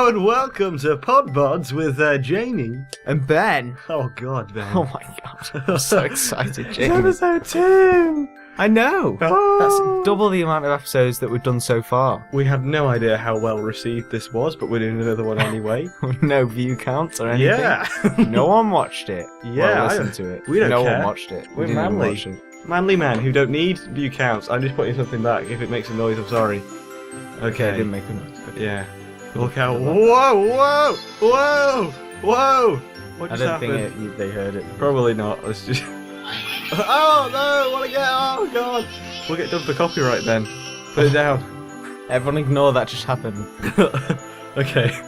Hello and welcome to PodBods with Jamie. And Ben. Oh God, Ben. Oh my God. I'm so excited, Jamie. Episode 2! I know. Oh. That's double the amount of episodes that we've done so far. We have no idea how well received this was, but we're doing another one anyway. No view counts or anything. Yeah. No one watched it. Yeah, Well, listened to it. we don't no care. one watched it. We're We didn't even manly. watch it. Manly man who don't need view counts. I'm just putting something back. If it makes a noise, I'm sorry. It Okay. didn't make a noise. Yeah. Look out. Whoa, whoa, whoa, whoa! What I just don't happened? think they heard it. Probably not. Let's just... Oh no! What again? Oh God! We'll get done for copyright then. Put it down. Everyone ignore that just happened. Okay.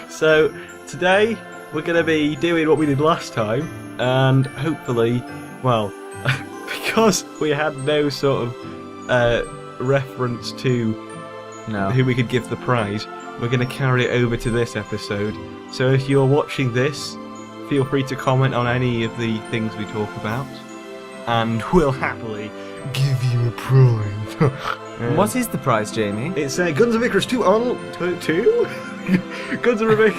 So today we're going to be doing what we did last time, and hopefully, well, because we had no sort of reference to No. who we could give the prize, we're going to carry it over to this episode. So if you're watching this, feel free to comment on any of the things we talk about, and we'll happily give you a prize. What is the prize, Jamie? It's Guns of Icarus 2 on... 2? Guns of Icarus...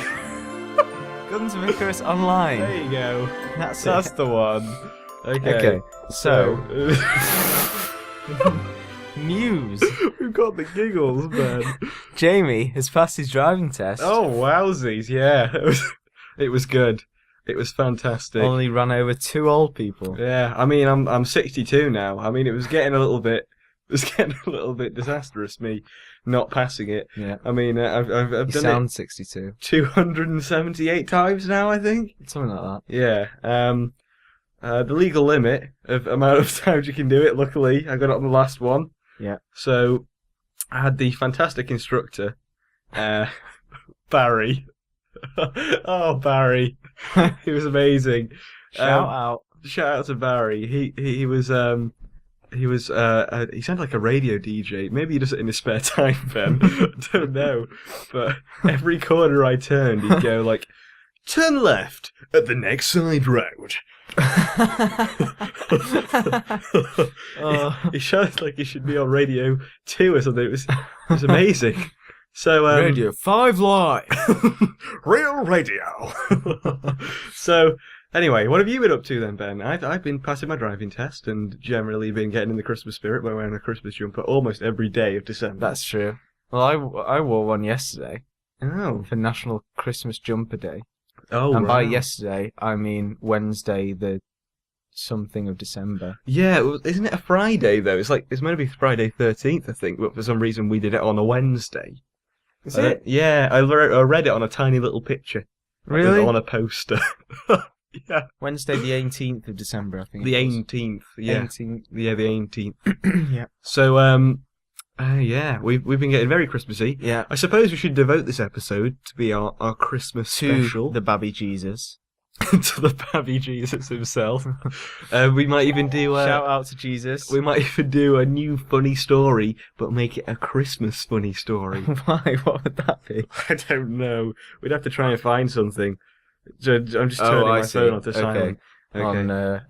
Guns of Icarus Online. There you go. That's That's it. the one. Okay, so... News. We've got the giggles, man. Jamie has passed his driving test. Oh, wowsies, yeah. It was good. It was fantastic. Only ran over 2 old people. Yeah, I mean, I'm 62 now. I mean, it was getting a little bit disastrous, me not passing it. Yeah. I mean, I've You done sound 62. it 278 times now, I think. Something like that. Yeah. The legal limit of amount of times you can do it, luckily, I got it on the last one. Yeah. So, I had the fantastic instructor, Barry. Oh, Barry. He was amazing. Shout out. Shout out to Barry. He sounded like a radio DJ. Maybe he does it in his spare time, Ben. I don't know. But every corner I turned, he'd go like, "Turn left at the next side road." He sounded like he should be on Radio 2 or something. It was amazing. So Radio 5 Live. Real radio. So anyway, what have you been up to then, Ben? I've been passing my driving test and generally been getting in the Christmas spirit by wearing a Christmas jumper almost every day of December. That's true. Well, I wore one yesterday Oh. for National Christmas Jumper Day. Oh, And by right. yesterday, I mean Wednesday, the something of December. Yeah, isn't it a Friday though? It's meant to be Friday 13th, I think, but for some reason we did it on a Wednesday. Is it? Yeah, I read it on a tiny little picture. Really? On a poster. Yeah. Wednesday, the 18th of December, I think. The it was. 18th. Yeah. 18th. Yeah, the 18th. Yeah. So, yeah, we've been getting very Christmassy. Yeah. I suppose we should devote this episode to be our Christmas To special. the Babby Jesus. To the Babby Jesus himself. We might even do Shout out to Jesus. we might even do a new funny story, but make it a Christmas funny story. Why? What would that be? I don't know. We'd have to try and find something. So I'm just turning my phone onto silent. Okay.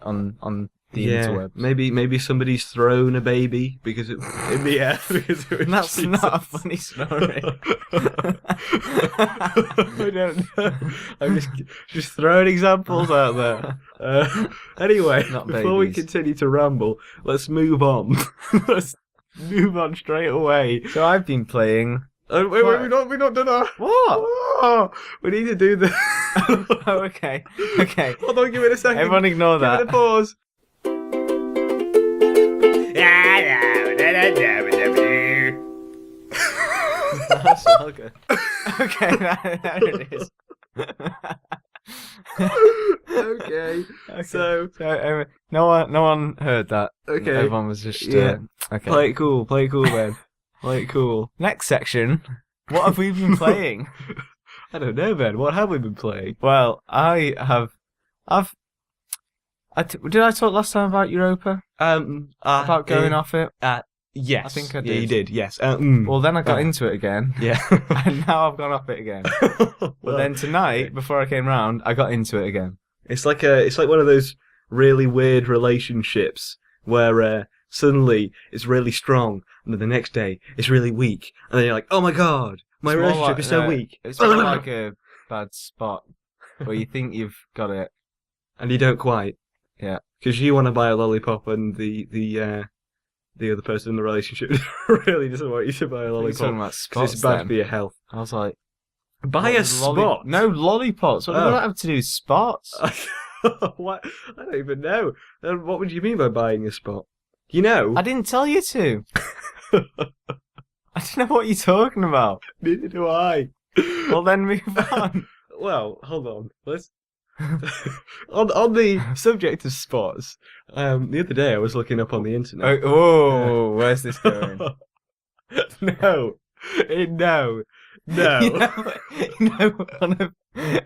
On the Yeah, interwebs. maybe somebody's thrown a baby because it in the air because it was That's Jesus. not a funny story. I don't know. I'm just throwing examples out there. Anyway, Not before we babies. continue to ramble, let's move on. Let's move on straight away. So I've been playing. Wait, we're not done our... What? Oh, we need to do the... Oh, okay. Okay. Hold on, give it a second. Everyone ignore Give it a that. pause. That's all good. Okay, there it is. Okay. So, no one heard that. Okay. Everyone was just Yeah. okay. play it cool, man. Play it cool. Next section. What have we been playing? I don't know, Ben. What have we been playing? Well, did I talk last time about Europa? About going off it? Yes. I think I Yeah, you did. did. Yes. Well, then I got Oh. into it again. Yeah. And now I've gone off it again. But then tonight, before I came round, I got into it again. it's like one of those really weird relationships where suddenly it's really strong, and then the next day it's really weak, and then you're like, oh my god, My more relationship like- is so no, weak. It's more like a bad spot where you think you've got it. And you don't quite. Yeah. Because you want to buy a lollipop and the other person in the relationship really doesn't want you to buy a You're lollipop. talking about 'Cause spots. it's bad then. for your health. I was like, Buy what a does spot? No lollipops. What does Oh. that have to do with spots? What? I don't even know. What would you mean by buying a spot? You know? I didn't tell you to. I don't know what you're talking about. Neither do I. Well, then move on. Well, hold on. Let's. on the subject of spots, the other day I was looking up on the internet. Oh, where's this going? No. No.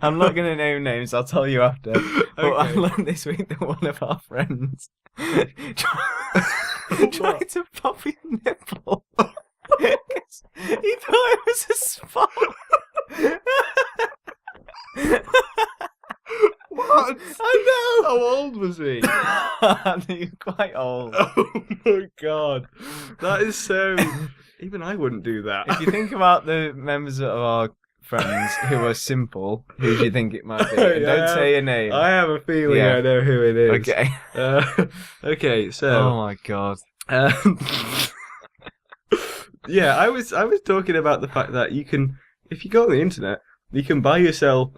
I'm not going to name names. I'll tell you after. But I Okay. learned this week that one of our friends tried to pop his nipple. 'Cause he thought it was a spot. What? I How old was he? know. You're quite old. Oh my god. That is so. Even I wouldn't do that. If you think about the members of our friends who are simple, who do you think it might be? And Yeah. don't say a name. I have a feeling Yeah. I know who it is. Okay. Okay, so. Oh my god. Um, yeah, I was talking about the fact that you can, if you go on the internet, you can buy yourself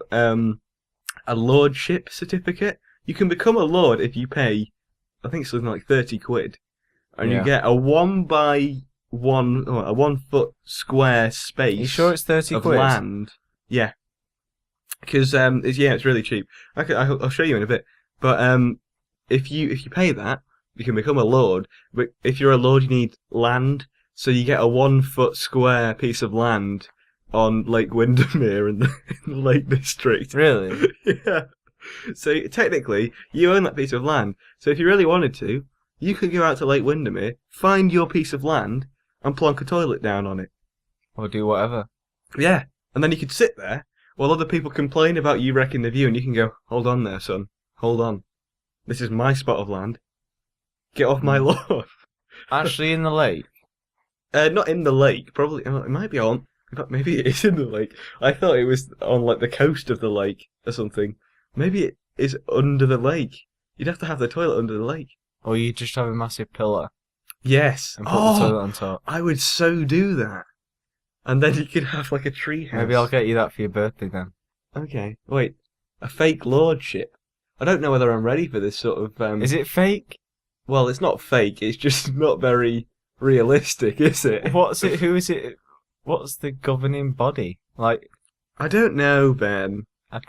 a lordship certificate. You can become a lord if you pay, I think it's something like 30 quid, and Yeah. you get a 1 foot square space. Are you sure it's 30 of quid? land? Yeah, because it's really cheap. I'll show you in a bit. But if you pay that, you can become a lord. But if you're a lord, you need land. So you get a 1 foot square piece of land on Lake Windermere in the Lake District. Really? Yeah. So technically, you own that piece of land. So if you really wanted to, you could go out to Lake Windermere, find your piece of land, and plonk a toilet down on it. Or do whatever. Yeah. And then you could sit there while other people complain about you wrecking the view, and you can go, hold on there, son. Hold on. This is my spot of land. Get off my lawn. Actually, in the lake. Not in the lake. Probably. It might be on. In fact, maybe it is in the lake. I thought it was on like the coast of the lake or something. Maybe it is under the lake. You'd have to have the toilet under the lake. Or you just have a massive pillar Yes. and put the toilet on top. I would so do that. And then you could have like a tree house. Maybe I'll get you that for your birthday then. Okay. Wait. A fake lordship. I don't know whether I'm ready for this sort of. Is it fake? Well, it's not fake. It's just not very realistic, is it? What's it? Who is it? What's the governing body? Like, I don't know, Ben.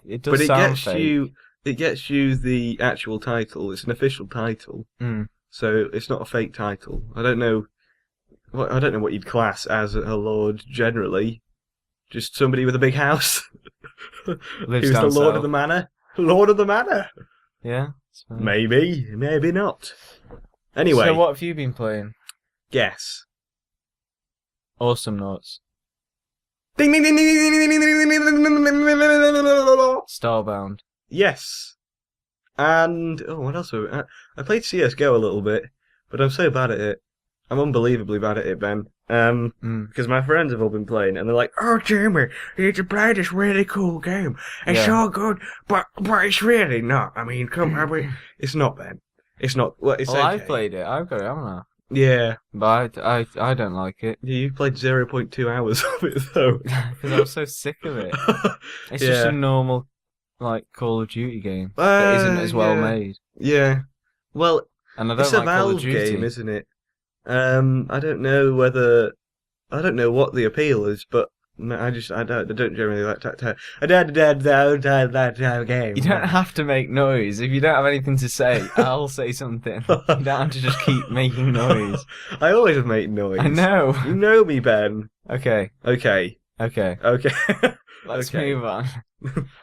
it does But it sound gets fake. you. It gets you the actual title. It's an official title, Mm. so it's not a fake title. I don't know. I don't know what you'd class as a lord generally. Just somebody with a big house. Lives Who's down the lord south. of the manor? Lord of the manor. Yeah. It's fine. Maybe, maybe not. Anyway, So what have you been playing? guess. Awesomenauts. Ding ding ding ding ding ding ding ding ding ding ding ding ding. Starbound. Yes. And what else? I played CS:GO a little bit, but I'm so bad at it. I'm unbelievably bad at it, Ben. Because my friends have all been playing, and they're like, "Oh, Jamie, you need to play this really cool game. It's Yeah. so good, but it's really not. I mean, come on, it's not, Ben. It's not. Well, it's Well, okay. I've played it. I've got it, haven't I? Yeah, But I don't like it. you played 0.2 hours of it though. Because I'm so sick of it. It's just a normal, like, Call of Duty game that isn't as well made. Yeah. Well, And I don't it's a like Call of Valve Duty. game, isn't it? I don't know what the appeal is, but I don't generally like I don't game. You don't have to make noise. If you don't have anything to say, I'll say something. You don't have to just keep making noise. I always make noise. I know. You know me, Ben. Okay. Okay. Let's Okay. move on.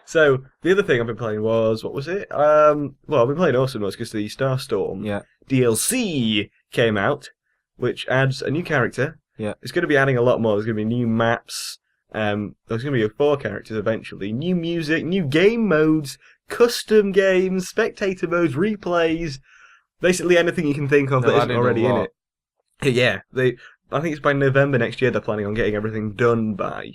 So the other thing I've been playing was, what was it? Well, I've been playing Awesomenauts because the Starstorm Yeah. DLC came out, which adds a new character. Yeah. It's going to be adding a lot more. There's going to be new maps. There's going to be 4 characters eventually. New music, new game modes, custom games, spectator modes, replays. Basically anything you can think of They're that isn't adding a already in lot. it. Yeah. I think it's by November next year they're planning on getting everything done by.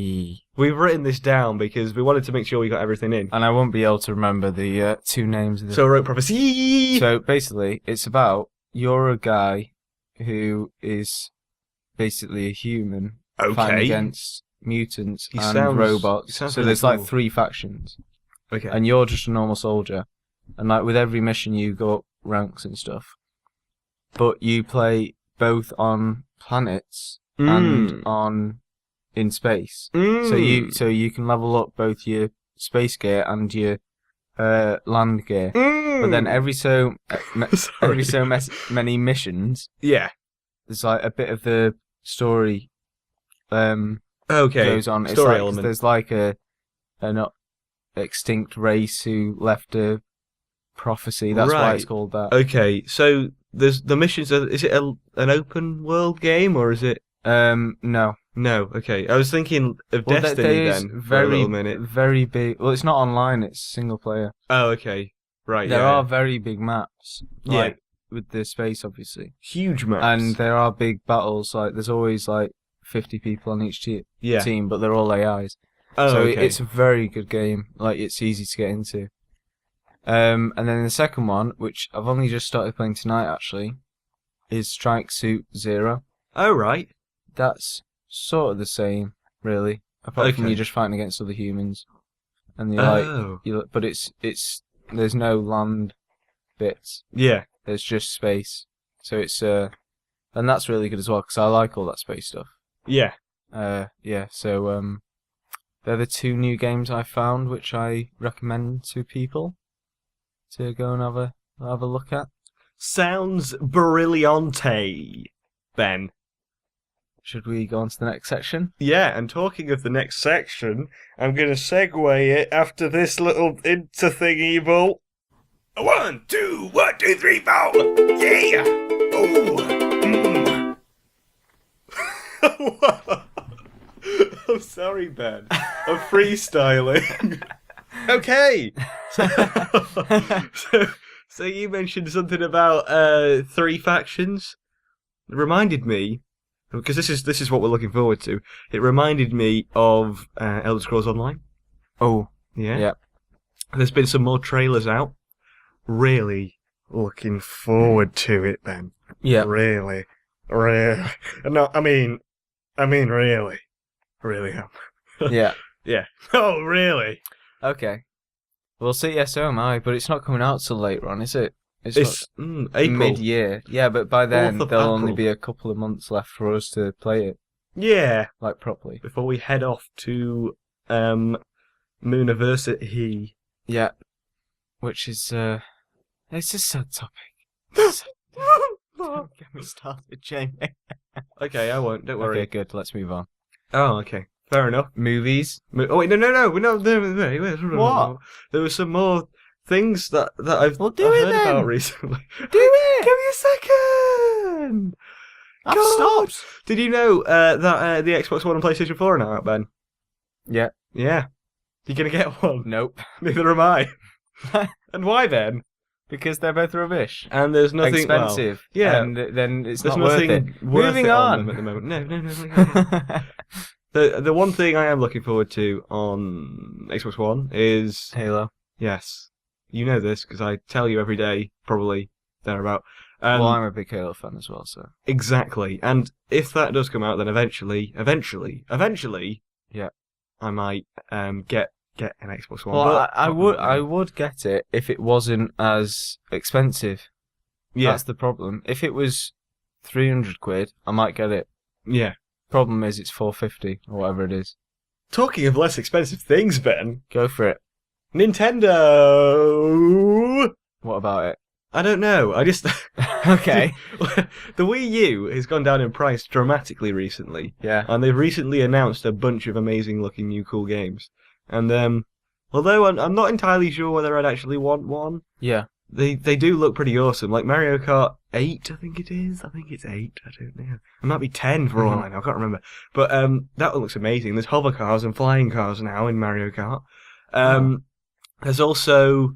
We've written this down because we wanted to make sure we got everything in. And I won't be able to remember the two names of the... So I wrote prophecy. So basically, it's about you're a guy who is basically a human fighting against mutants and robots. So there's like 3 factions. Okay. And you're just a normal soldier. And like with every mission you go up ranks and stuff. But you play both on planets and in space. So you can level up both your space gear and your land gear. But then every so many missions, there's like a bit of the story goes on. It's story like, element. There's like an extinct race who left a prophecy. That's why it's called that. Okay, so there's the missions. Is it an open world game or is it? No. No. Okay, I was thinking of Destiny then for a little minute. Very big. Well, it's not online. It's single player. Oh, okay. Right. There are very big maps. Like, with the space, obviously. Huge maps. And there are big battles. Like there's always like 50 people on each team, but they're all AIs. Oh, so okay. it's a very good game. Like it's easy to get into. And then the second one, which I've only just started playing tonight, actually, is Strike Suit Zero. Oh, right. That's sort of the same, really. Apart from you're just fighting against other humans, and but it's there's no land bits. Yeah. There's just space. So it's and that's really good as well because I like all that space stuff. Yeah. So they're the 2 new games I found, which I recommend to people to go and have a look at. Sounds brillante, Ben. Should we go on to the next section? Yeah, and talking of the next section, I'm going to segue it after this little inter-thingy-ball. 1, 2, 1, 2, 3, 4. Yeah! Oh! I'm sorry, Ben. I'm freestyling. Okay! So you mentioned something about 3 factions. It reminded me, because this is what we're looking forward to. It reminded me of Elder Scrolls Online. Oh, Yeah. yeah. There's been some more trailers out. Really looking forward to it, Ben. Yeah. Really. No, I mean, really am. Yeah. Yeah. Oh, really? Okay. Well, see, yeah, so am I, but it's not coming out till later on, is it? It's April. Mid-year. Yeah, but by then 4th of there'll only April. be a couple of months left for us to play it, Yeah. like, properly. Before we head off to Mooniversity. Yeah. Which is, it's a sad topic. Don't get me started, Jamie. Okay, I won't. Don't worry. Okay, good. Let's move on. Oh, okay. Fair enough. Movies. Oh wait, no. What? There were some more things that I've Well, do I've it heard then. about recently. Do it! Give me a second. I've God. stopped. Did you know that the Xbox One and PlayStation 4 are now out, Ben? Yeah. Yeah. You're gonna get one. Nope. Neither am I. And why then? Because they're both rubbish. And there's nothing Expensive. Well, yeah. And then it's There's not worth nothing it. worth Moving it on. them at the moment. No. The one thing I am looking forward to on Xbox One is Halo. yes, you know this because I tell you every day, probably thereabout. Well, I'm a big Halo fan as well, so. Exactly, and if that does come out, then eventually, yeah, I might get an Xbox One. Well, but I would get it if it wasn't as expensive. Yeah, That's the problem. If it was 300 quid, I might get it. yeah. Problem is, it's 450 or whatever it is. Talking of less expensive things, Ben, Go for it. Nintendo. What about it? I don't know. I just Okay. The Wii U has gone down in price dramatically recently. Yeah. And they've recently announced a bunch of amazing looking new cool games. And although I'm not entirely sure whether I'd actually want one, Yeah. they do look pretty awesome. Like Mario Kart 8, I think it is. I think it's 8. I don't know. It might be 10 for all I know. I can't remember. But that looks amazing. There's hover cars and flying cars now in Mario Kart. There's also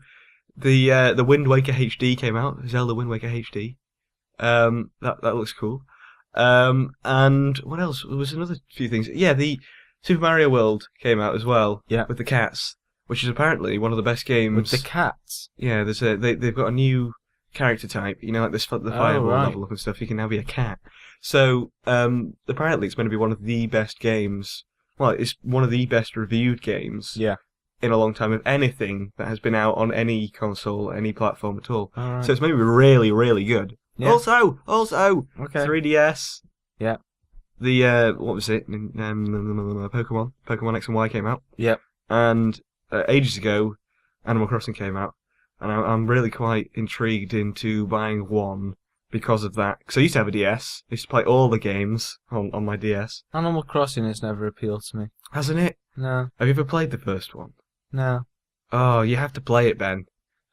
the Wind Waker HD came out. Zelda Wind Waker HD. That looks cool. And what else? There was another few things. Yeah, the Super Mario World came out as well. Yeah. With the cats, which is apparently one of the best games. With the cats? Yeah, they've got a new character type. You know, like the fireball right. level up and stuff. You can now be a cat. So apparently it's going to be one of the best games. Well, it's one of the best reviewed games. Yeah. In a long time of anything that has been out on any console, any platform at all. All right. So it's maybe really, really good. Yeah. Also, Okay. 3DS. Yeah. The what was it? Pokemon X and Y came out. Yep. And ages ago, Animal Crossing came out, and I'm really quite intrigued into buying one because of that. Because I used to have a DS. I used to play all the games on my DS. Animal Crossing has never appealed to me. Hasn't it? No. Have you ever played the first one? No. Oh, you have to play it, Ben.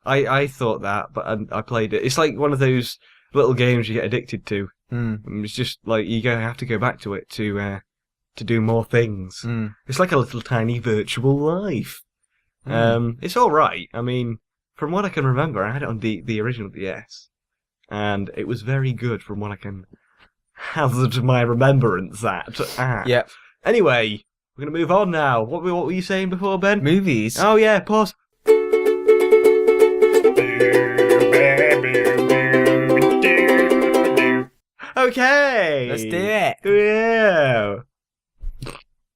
I thought that, but I played it. It's like one of those little games you get addicted to. It's just like you have to go back to it to do more things. It's like a little tiny virtual life. It's all right. I mean, from what I can remember, I had it on the original DS, and it was very good. From what I can hazard my remembrance at. Yep. Anyway, we're gonna move on now. What were you saying before, Ben? Movies. Oh yeah, pause. Okay. Let's do it.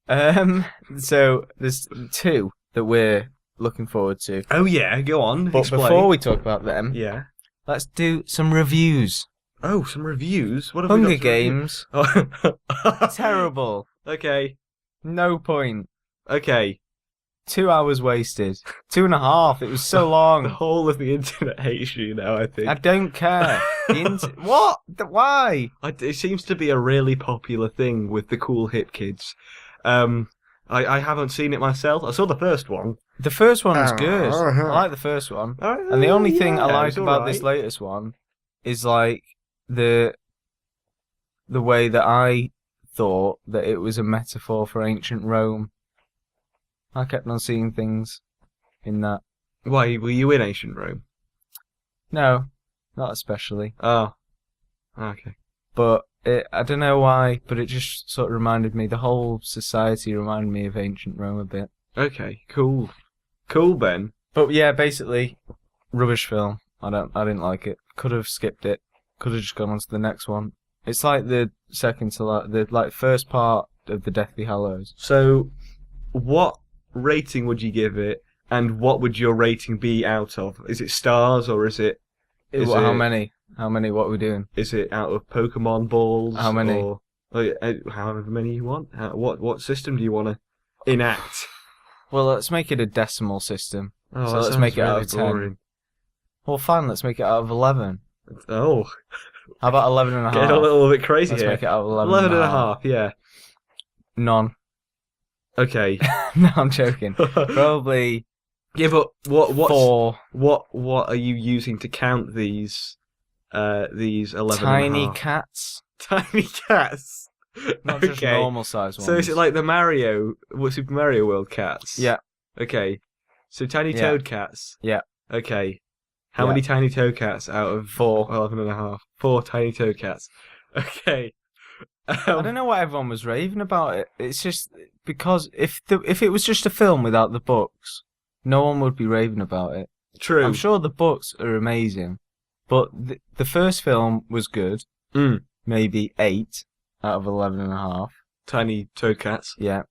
Yeah. So there's 2 that we're looking forward to. Oh yeah, go on. But explain. before we talk about them, Yeah. let's do some reviews. Oh, some reviews. What have Hunger we got to review? Games. Oh. Terrible. Okay. No point. Okay. 2 hours wasted. 2.5. It was so The long. whole of the internet hates you now, I think. I don't care. What? Why? It seems to be a really popular thing with the cool hip kids. I haven't seen it myself. I saw the first one. The first one was good. I like the first one. And the only thing I like it's about alright. this latest one is like the way that I thought that it was a metaphor for ancient Rome. I kept on seeing things in that. Why were you in ancient Rome? No, not especially. Oh, okay. But I don't know why, but it just sort of reminded me, the whole society reminded me of ancient Rome a bit. Okay, cool. Cool, Ben. But yeah, basically, rubbish film. I didn't like it. Could have skipped it. Could have just gone on to the next one. It's like the first part of the Deathly Hallows. So, what rating would you give it, and what would your rating be out of? Is it stars, or is it... How many? How many? What are we doing? Is it out of Pokemon balls? How many? Or, however many you want. What system do you want to enact? Well, let's make it a decimal system. Oh, So that let's sounds make it out really of 10. boring. Well, fine, let's make it out of 11. Oh, How about 11 and a half? getting a little bit crazy Let's here. make it out of 11, 11 and a half, yeah. None. Okay. No, I'm joking. Probably Yeah, but what's 4. what are you using to count these 11 and a Tiny half? cats. Tiny cats. Not just normal size ones. So is it like the Super Mario World cats? Yeah. Okay. So tiny Yeah. toad cats. Yeah. Okay. How Yeah. many tiny toad cats out of 4. 11 and a half? 4 tiny toad cats. Okay. I don't know why everyone was raving about it. It's just because if it was just a film without the books, no one would be raving about it. True. I'm sure the books are amazing, but the first film was good. Mm. Maybe 8 out of 11 and a half. Tiny toad cats. Yeah.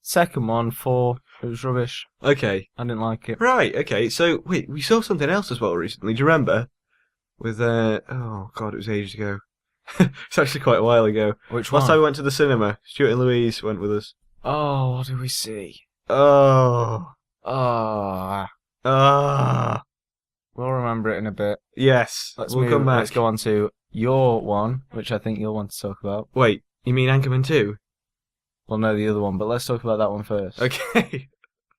Second one, 4. It was rubbish. Okay. I didn't like it. Right, okay. So, wait, we saw something else as well recently. Do you remember? With, oh, God, it was ages ago. It's actually quite a while ago. Which one? Last time we went to the cinema, Stuart and Louise went with us. Oh, what did we see? Oh. Oh, we'll remember it in a bit. Yes. We'll come back. Let's go on to your one, which I think you'll want to talk about. Wait, you mean Anchorman 2? Well, no, the other one, but let's talk about that one first. Okay.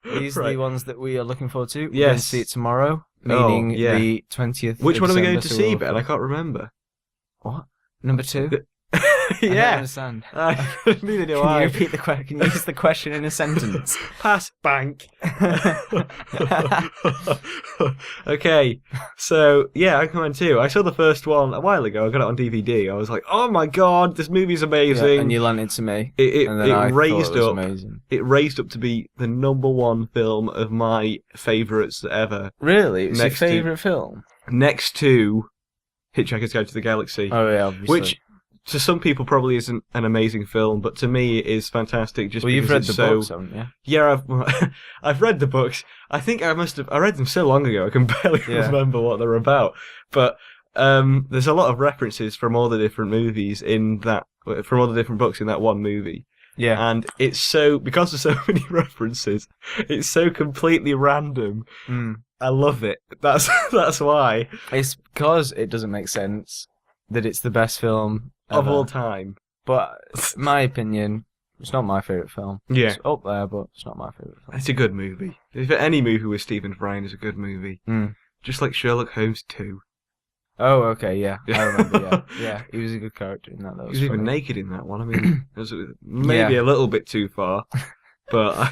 These are the ones that we are looking forward to. We're Yes. going to see it tomorrow, meaning yeah. the 20th. Which of one are we December, going to so see, we'll- Ben? I can't remember. What? Number 2? I don't Yeah. understand. Neither do Can I. you repeat the question? Can you use the question in a sentence? Pass bank. Okay, so yeah, Anchorman 2. I saw the first one a while ago. I got it on DVD. I was like, "Oh my god, this movie's amazing!" Yeah, and you lent it to me. It and then I raised thought it was up. amazing. It raised up to be the #1 film of my favourites ever, Really? It's your Next to- favourite film? next to Hitchhiker's Guide to the Galaxy, Oh, yeah, obviously. which to some people probably isn't an amazing film, but to me it is fantastic. Just Well, you've read because the it's books, so. haven't you? Yeah, I've read the books. I think I read them so long ago I can barely Yeah. remember what they're about. But there's a lot of references from all the different movies from all the different books in that one movie. Yeah. And it's so, because there's so many references, it's so completely random. Mm. I love it. That's why. It's because it doesn't make sense that it's the best film Of ever. all time. But in my opinion, it's not my favourite film. Yeah. It's up there, but it's not my favourite film. It's a good movie. If any movie with Stephen Fry is a good movie. Mm. Just like Sherlock Holmes 2. Oh, okay, yeah. I remember, yeah. Yeah, he was a good character in that. That He was was even funny. naked in that one. I mean, it was maybe Yeah. a little bit too far. But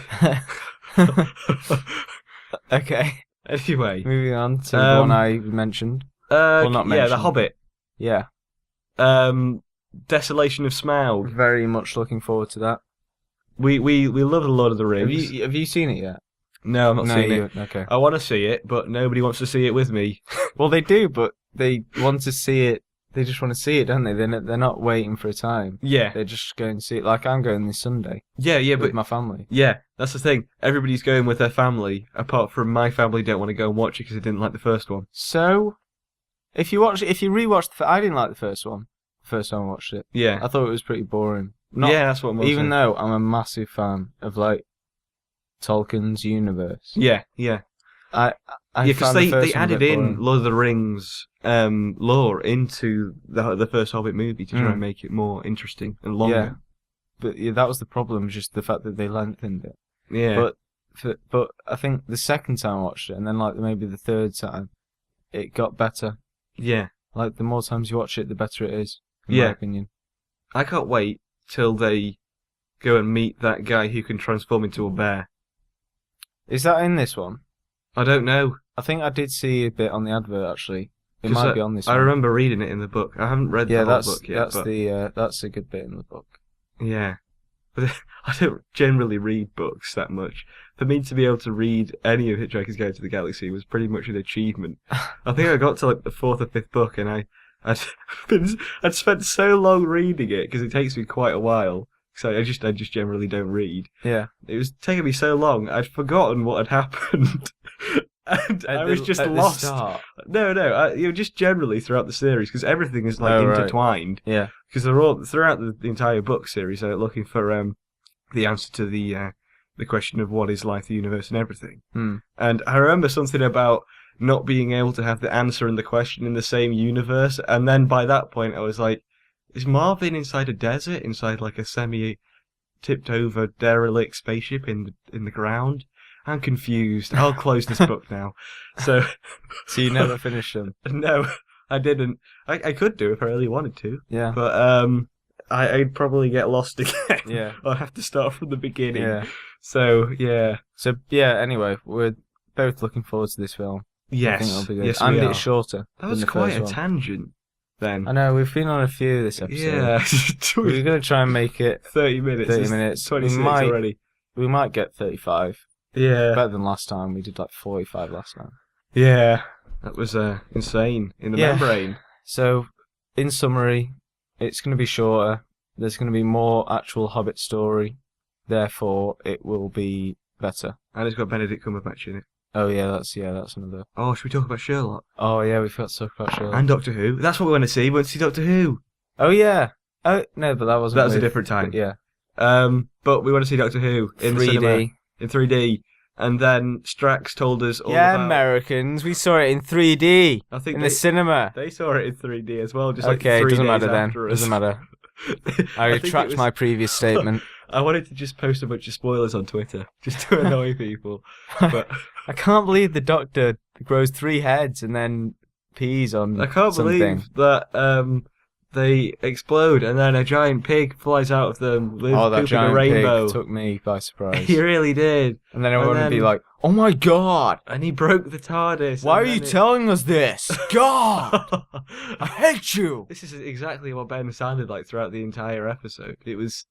Okay, anyway. moving on to the one I mentioned. Well, not Yeah, The mentioned. Hobbit. Yeah, Desolation of Smaug. very much looking forward to that. We love The Lord of the Have Rings. you seen it yet? No, I'm not No, seeing you it. okay. I want to see it, but nobody wants to see it with me. Well, they do, but they want to see it. They just want to see it, don't they? They're not waiting for a time. Yeah, They're just going to see it. Like I'm going this Sunday yeah, with but my family. yeah, that's the thing. Everybody's going with their family, apart from my family. Don't want to go and watch it because they didn't like the first one. So, if you rewatch I didn't like the first one. The first time I watched it, Yeah, I thought it was pretty boring. yeah, that's what I'm Even saying. though I'm a massive fan of like Tolkien's universe. Yeah, yeah. I Yeah, because found the they first one a added bit in boring. Lord of the Rings lore into the first Hobbit movie to try Mm. and make it more interesting and longer. Yeah. But yeah, that was the problem, just the fact that they lengthened it. Yeah. But I think the second time I watched it, and then like maybe the third time, it got better. Yeah. Like the more times you watch it, the better it is. In Yeah. my opinion. I can't wait till they go and meet that guy who can transform into a bear. Is that in this one? I don't know. I think I did see a bit on the advert actually. It 'Cause might be on this I one. remember reading it in the book. I haven't read the whole book yet. That's a good bit in the book. Yeah. But I don't generally read books that much. For me to be able to read any of Hitchhiker's Guide to the Galaxy was pretty much an achievement. I think I got to like the 4th or 5th book, and I'd spent so long reading it because it takes me quite a while. So I just generally don't read. Yeah. It was taking me so long, I'd forgotten what had happened. And I was just lost. No, just generally throughout the series, because everything is like intertwined. Right. Yeah. Because they're all throughout the entire book series. They're looking for the answer to the question of what is life, the universe, and everything. And I remember something about not being able to have the answer and the question in the same universe. And then by that point, I was like, is Marvin inside a desert, inside like a semi-tipped-over derelict spaceship in the ground? I'm confused. I'll close this book now. So you never finished them? No, I didn't. I could do if I really wanted to. Yeah. But I'd probably get lost again. Yeah. I'd have to start from the beginning. Yeah. So, yeah. So, yeah, anyway, we're both looking forward to this film. Yes. I think it'll be good. Yes, and we are. It's shorter. That was quite a tangent then. I know, we've been on a few this episode. Yeah. We're going to try and make it 30 minutes. 30 minutes. 26 already. We might get 35. Yeah. Better than last time. We did like 45 last time. Yeah. That was insane in the membrane. So, in summary, it's going to be shorter. There's going to be more actual Hobbit story. Therefore, it will be better. And it's got Benedict Cumberbatch in it. Oh, yeah, that's another. Oh, should we talk about Sherlock? Oh, yeah, we forgot to talk about Sherlock. And Doctor Who. That's what we want to see. We want to see Doctor Who. Oh, yeah. Oh, no, but that wasn't. That was a different time. Yeah. But we want to see Doctor Who in 3D. the cinema. In 3D. And then Strax told us all about... Yeah, Americans, we saw it in 3D. I think the cinema. They saw it in 3D as well, just okay, like 3 doesn't days matter then. after us. Doesn't matter. I retract my previous statement. I wanted to just post a bunch of spoilers on Twitter, just to annoy people. But I can't believe the Doctor grows 3 heads and then pees on I can't something. believe that they explode and then a giant pig flies out of them with that giant a rainbow. pig took me by surprise. He really did. And then everyone would be like, "Oh my god!" And he broke the TARDIS. Why are you telling us this? God, I hate you. This is exactly what Ben sounded like throughout the entire episode. It was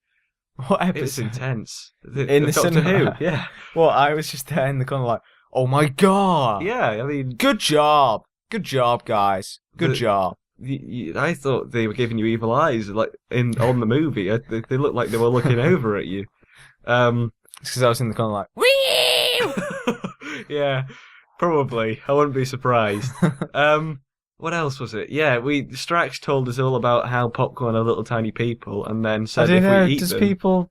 what episode? It was intense. In the Doctor cinema. Who, yeah. Well, I was just there in the corner like, "Oh my god!" Yeah, I mean, good job, guys, good job. I thought they were giving you evil eyes, like on the movie. They looked like they were looking over at you. It's because I was in the corner like, "Wee!" Yeah, probably. I wouldn't be surprised. What else was it? Yeah, Strax told us all about how popcorn are little tiny people, and then said if we eat them... people...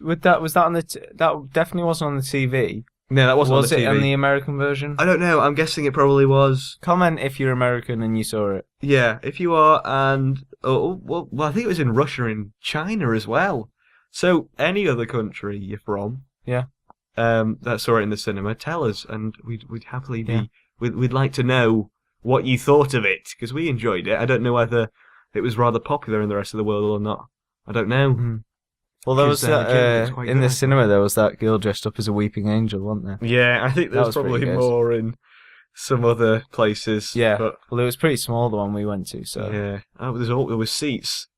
was that on the... that definitely wasn't on the TV. No, that wasn't on the TV. Was it on the American version? I don't know. I'm guessing it probably was. Comment if you're American and you saw it. Yeah, if you are, and... well, I think it was in Russia and China as well. So, any other country you're from... Yeah. That saw it in the cinema, tell us, and we'd happily be... Yeah. We'd like to know what you thought of it, because we enjoyed it. I don't know whether it was rather popular in the rest of the world or not. I don't know. Mm. Well, there was that, in the cinema, there was that girl dressed up as a weeping angel, wasn't there? Yeah, I think there's probably more in some other places. Yeah, but... well, it was pretty small, the one we went to, so... Yeah, there was seats.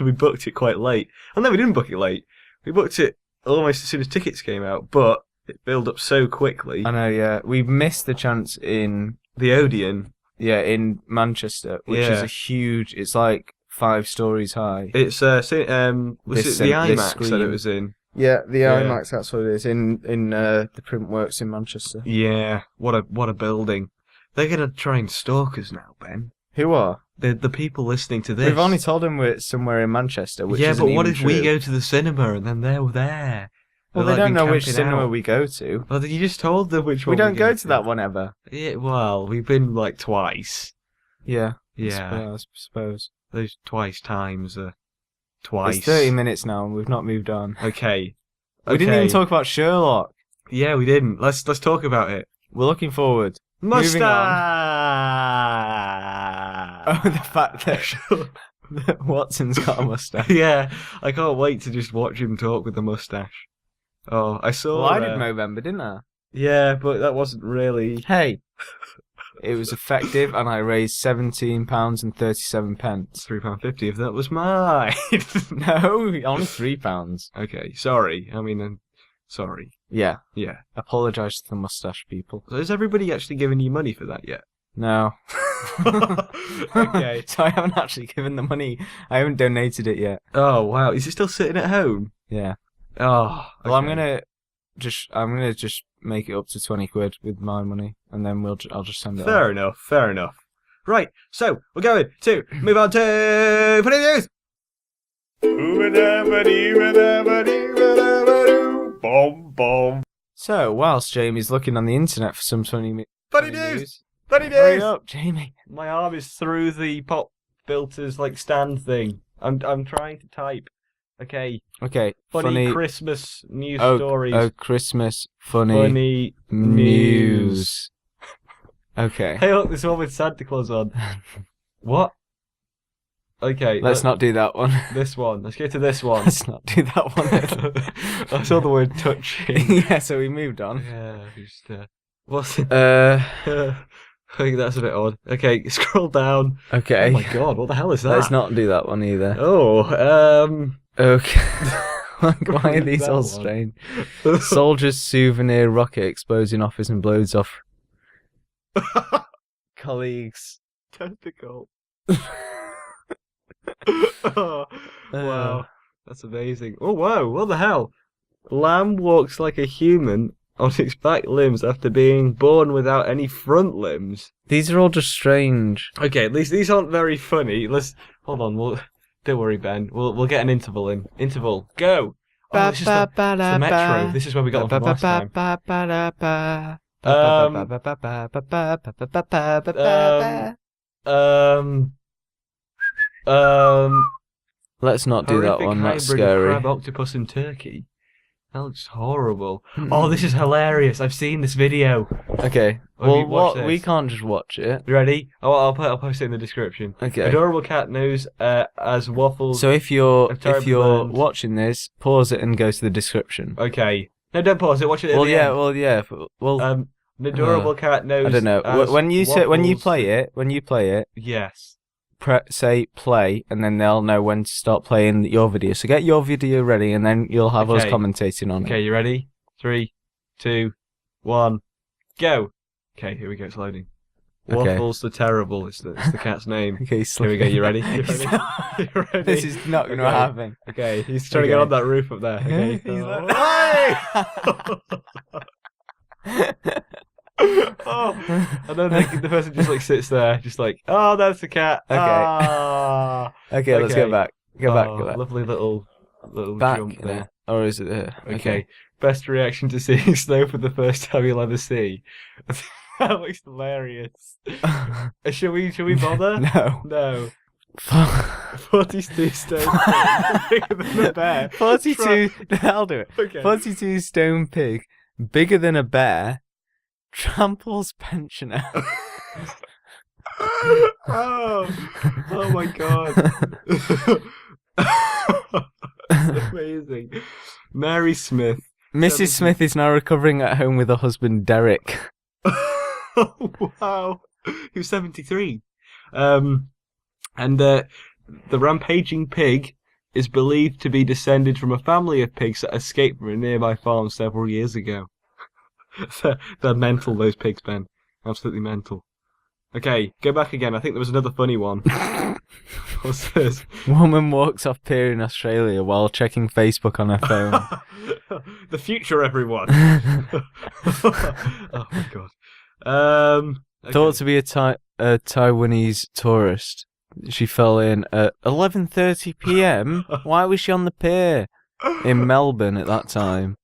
We booked it quite late. Oh, no, we didn't book it late. We booked it almost as soon as tickets came out, but it built up so quickly. I know, yeah. We missed the chance in... The Odeon. Yeah, in Manchester, which is a huge... It's like 5 stories high. It's was it the IMAX that it was in? Yeah, the IMAX. That's what it is in the Printworks in Manchester. Yeah, what a building. They're gonna try and stalk us now, Ben. Who are the people listening to this? We've only told them we're somewhere in Manchester. Which but what if true. we go to the cinema and then they're there? Well, they don't know which cinema we go to. Well, you just told them which one. We don't go to that one ever. Yeah, well, we've been like twice. Yeah. Yeah. I suppose. Those twice times twice. It's 30 minutes now and we've not moved on. Okay. We didn't even talk about Sherlock. Yeah, we didn't. Let's talk about it. We're looking forward. Mustache! Oh, the fact that Watson's got a mustache. Yeah, I can't wait to just watch him talk with the mustache. Oh, I saw... Well, I did Movember, didn't I? Yeah, but that wasn't really. Hey, it was effective, and I raised £17.37. £3.50 if that was mine. No, only £3. Okay, sorry. I mean, sorry. Yeah, Yeah. apologise to the moustache people. So has everybody actually given you money for that yet? No. Okay. So I haven't actually given the money. I haven't donated it yet. Oh wow, is it still sitting at home? Yeah. Oh, Well, I'm okay. gonna just make it up to £20 with my money, and then I'll just send it. Fair enough. Fair enough. Right. So we're going to move on to funny news. So whilst Jamie's looking on the internet for some funny news. Funny hurry news. up, Jamie. My arm is through the pop filters like stand thing. I'm trying to type. Okay. Okay. Funny Christmas news Oh, stories. Oh, Christmas funny Funny news. Okay. Hey, look, there's one with Santa Claus on. What? Okay. Let's not do that one. This one. Let's go to this one. Let's not do that one. I saw the word touching. Yeah, so we moved on. Yeah, just what's it? Uh, I think that's a bit odd. Okay, scroll down. okay. Oh my god, what the hell is that? Let's not do that one either. Oh, Okay. Why What are is these that all one? strange? Soldier's souvenir rocket explodes in office and blows off colleagues. Tentacle. Oh, wow, that's amazing. Oh wow, what the hell? Lamb walks like a human on its back limbs after being born without any front limbs. These are all just strange. Okay, at least these aren't very funny. Let's hold on. Don't worry, Ben. We'll get an interval in. Interval. Go. Oh, this is the Metro. This is where we got them from last time. Let's not do that Horrific one. That's hybrid of scary. crab, octopus, and turkey. That looks horrible. Oh, this is hilarious. I've seen this video. Okay. Have you Well, watched we this? can't just watch it. You ready? Oh, I'll post it in the description. Okay. Adorable cat knows as waffles. So if you're I've terribly learned. watching this, pause it and go to the description. Okay. No, don't pause it. Watch it. At the end. Well, An adorable cat knows. I don't know. as When you waffles. play it, Yes. say play, and then they'll know when to start playing your video. So get your video ready, and then you'll have us Okay. commentating on Okay, you ready? 3, 2, 1, go. Okay, here we go. It's loading. Okay. Waffles the Terrible. It's the cat's name. it. Okay, Here we go. You ready? You ready? You ready? This is not going to Okay. happen. Okay, he's trying to get Okay. on that roof up there. Okay. He's Oh, and then the person just like sits there, just like, oh, that's the cat. Okay. Ah. Okay, let's go Okay. back. Go back. Lovely little Back jump there. there. Or is it there? Okay. Best reaction to seeing snow for the first time you'll ever see. That looks hilarious. Shall we bother? No. No. 42 stone pig, bigger than a bear. 42. I'll do it. Okay. 42 stone pig, bigger than a bear, tramples pensioner. Oh my god. That's amazing. Mary Smith. Mrs. Smith is now recovering at home with her husband Derek. Oh, wow. He was 73. And the rampaging pig is believed to be descended from a family of pigs that escaped from a nearby farm several years ago. They're mental, those pigs, Ben. Absolutely mental. Okay, go back again. I think there was another funny one. What's this? Woman walks off pier in Australia while checking Facebook on her phone. The future, everyone. Oh my god. Okay. Thought to be a Taiwanese tourist. She fell in at 11:30 p.m. Why was she on the pier in Melbourne at that time?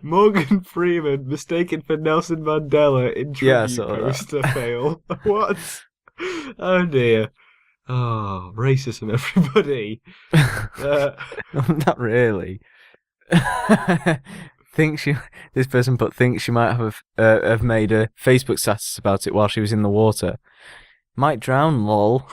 Morgan Freeman mistaken for Nelson Mandela in tribute Yeah, I saw that. poster fail. What? Oh dear. Oh, racism, everybody. Not really. This person thinks she might have made a Facebook status about it while she was in the water. Might drown, lol.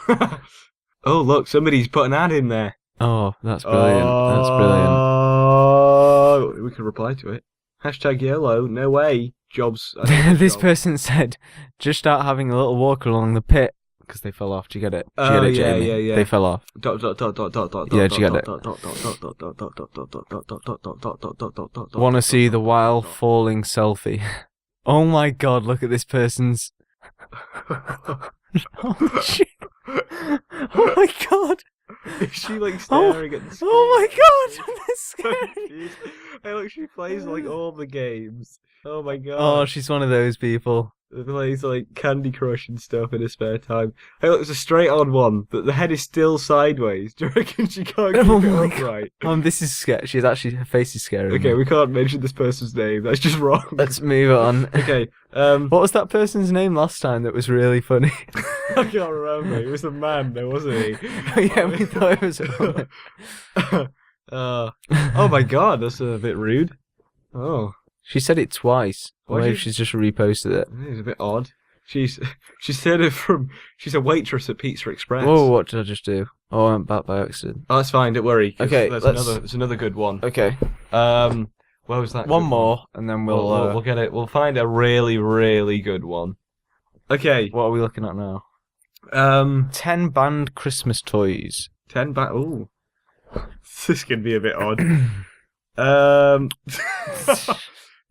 Oh, look, somebody's put an ad in there. Oh, that's brilliant. That's brilliant. Oh, we could reply to it. Hashtag YOLO. No way. Jobs. I don't have This jobs. person said, just start having a little walk along the pit because they fell off. Do you get it? Do you Oh, get it, yeah, Jamie? yeah, yeah. They fell off. Dot dot dot dot dot dot. Yeah, do you get it? Want to see the while falling selfie? Oh my god! Look at this person's. Oh shit! Oh my god! Is she like staring at the screen? Oh my god! That's scary. Hey, look, she plays like all the games. Oh my god. Oh, she's one of those people. She plays like Candy Crush and stuff in her spare time. Hey, look, it's a straight on one, but the head is still sideways. Do you reckon she can't keep Oh it my upright? This is scary. She's actually, her face is scary. Okay, we can't mention this person's name. That's just wrong. Let's move on. Okay. What was that person's name last time that was really funny? I can't remember. He was a man, though, wasn't he? Yeah, we thought it was a woman. Oh my god, that's a bit rude. Oh, She said it twice. Why Or maybe did- she's just reposted it. it's a bit odd. She's said it from. She's a waitress at Pizza Express. Whoa, what did I just do? Oh, I went back by accident. Oh, that's fine. Don't worry. 'cause Okay, there's another good one. Okay. Where was that? One good more, and then We'll get it. We'll find a really, really good one. Okay. What are we looking at now? 10 banned Christmas toys. 10 back. Ooh, this can be a bit odd.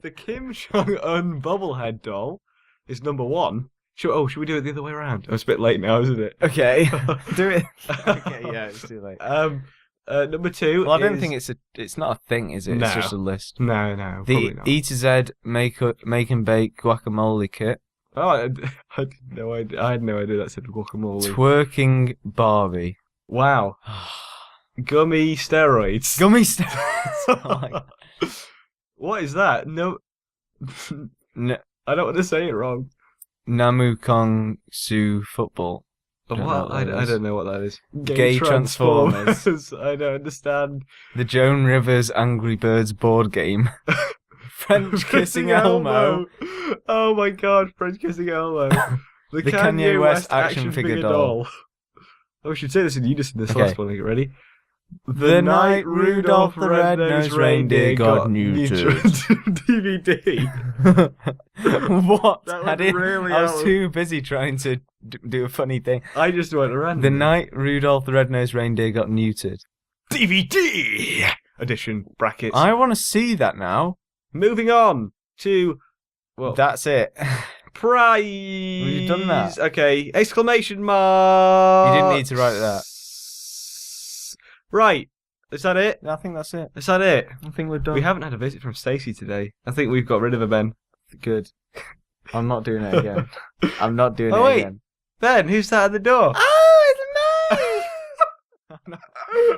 The Kim Jong Un bobblehead doll is number 1. Should we do it the other way around? Oh, it's a bit late now, isn't it? Okay. Do it. Okay, yeah, it's too late. Number 2. Well, I don't is... think it's not a thing, is it? No. It's just a list. No, probably The not. E to Z make and bake guacamole kit. Oh, I had no idea. I had no idea that said guacamole. Twerking Barbie. Wow. Gummy steroids. Gummy steroids. Oh my God. What is that? No, I don't want to say it wrong. Namu Kong Su football. Don't know What? what I that is. don't know what that is. Gay Transformers. I don't understand. The Joan Rivers Angry Birds board game. French kissing Elmo. Oh my god, French kissing Elmo. The Kanye West action figure doll. Oh, we should say this in unison, this Okay. last one. Get ready. The night Rudolph the Red-Nosed Reindeer got neutered. DVD. What? That I, went really I was out. too busy trying to do a funny thing. I just went around. The night Rudolph the Red-Nosed Reindeer got neutered. DVD edition brackets. I want to see that now. Moving on to That's it. prize. We've done that. Okay, exclamation mark. You didn't need to write that. Right, is that it? I think that's it. Is that it? I think we're done. We haven't had a visit from Stacey today. I think we've got rid of her, Ben. Good. I'm not doing it again. I'm not doing Oh, it wait. again. Ben, who's that at the door? Oh, it's me!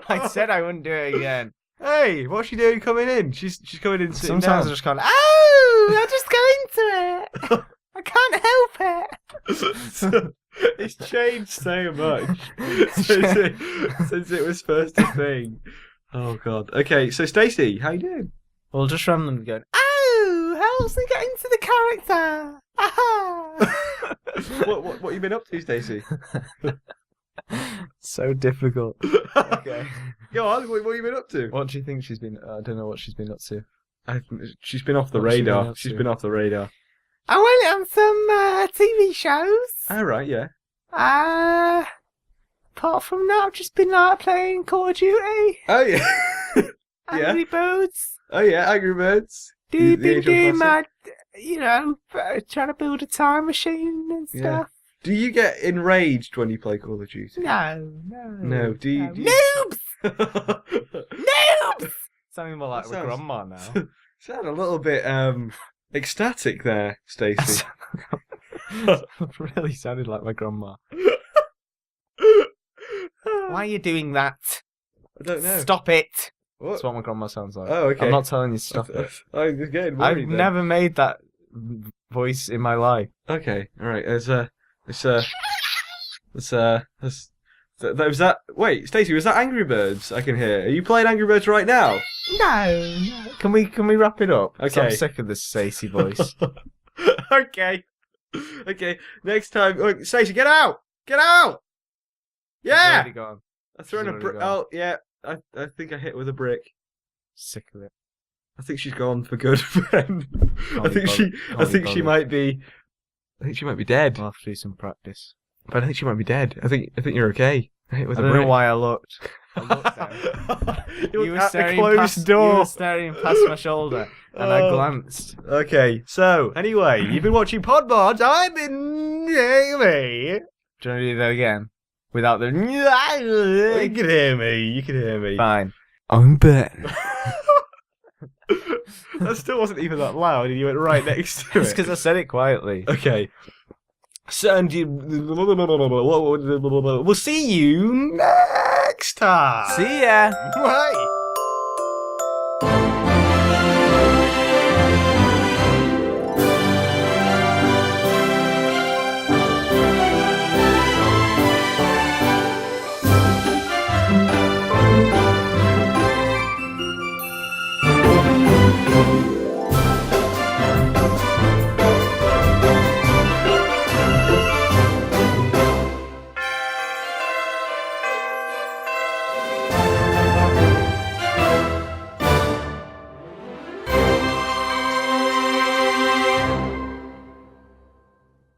I said I wouldn't do it again. Hey, what's she doing coming in? She's coming in sitting Sometimes I down. just kind of, oh, I just go into it. I can't help it. It's changed so much since it was first a thing. Oh god. Okay, so Stacey, how you doing? Well, just randomly going, oh, helps me get into the character. Aha. What you been up to, Stacey? So difficult. Okay. Go on. What you been up to? What do you think she's been? I don't know what she's been up to. She's been off the What's she been radar. up She's to? been off the radar. I went on some TV shows. All right, yeah. Apart from that, I've just been like playing Call of Duty, Oh yeah. Yeah. Angry Birds, Oh yeah. Angry Birds. The been age-old doing classic. my, trying to build a time machine and Yeah. stuff. Do you get enraged when you play Call of Duty? No. No. Do you? Noobs! Noobs. Noobs! Sounding more like That my sounds- grandma now. Sound a little bit ecstatic there, Stacey. Really sounded like my grandma. Why are you doing that? I don't know. Stop it! What? That's what my grandma sounds like. Oh, okay. I'm not telling you to stop it. I was getting I've worried. then. never made that voice in my life. Okay, all right. Was that? Wait, Stacey, was that Angry Birds? I can hear. Are you playing Angry Birds right now? No. Can we wrap it up? 'Cause I'm Okay. sick of this Stacey voice. Okay. Okay. Next time, look, Stacey, get out! Get out! She's Yeah. already gone. I thrown a already brick. gone. Oh, yeah. I think I hit with a brick. Sick of it. I think she's gone for good, Ben. I think she might be. I think she might be dead. I'll have to do some practice. But I think she might be dead. I think you're okay. I I don't know why I looked. I looked down. You were at the closed door. You were staring past my shoulder, and I glanced. Okay, so anyway, you've been watching PodBods. I've been me. Do you want to do that again? Without the. You can hear me. You can hear me. Fine. I'm Ben. That still wasn't even that loud, and you went right next to it. It's because I said it quietly. Okay. So, and we'll see you next time. See ya. Bye.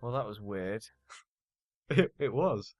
Well, that was weird. It was.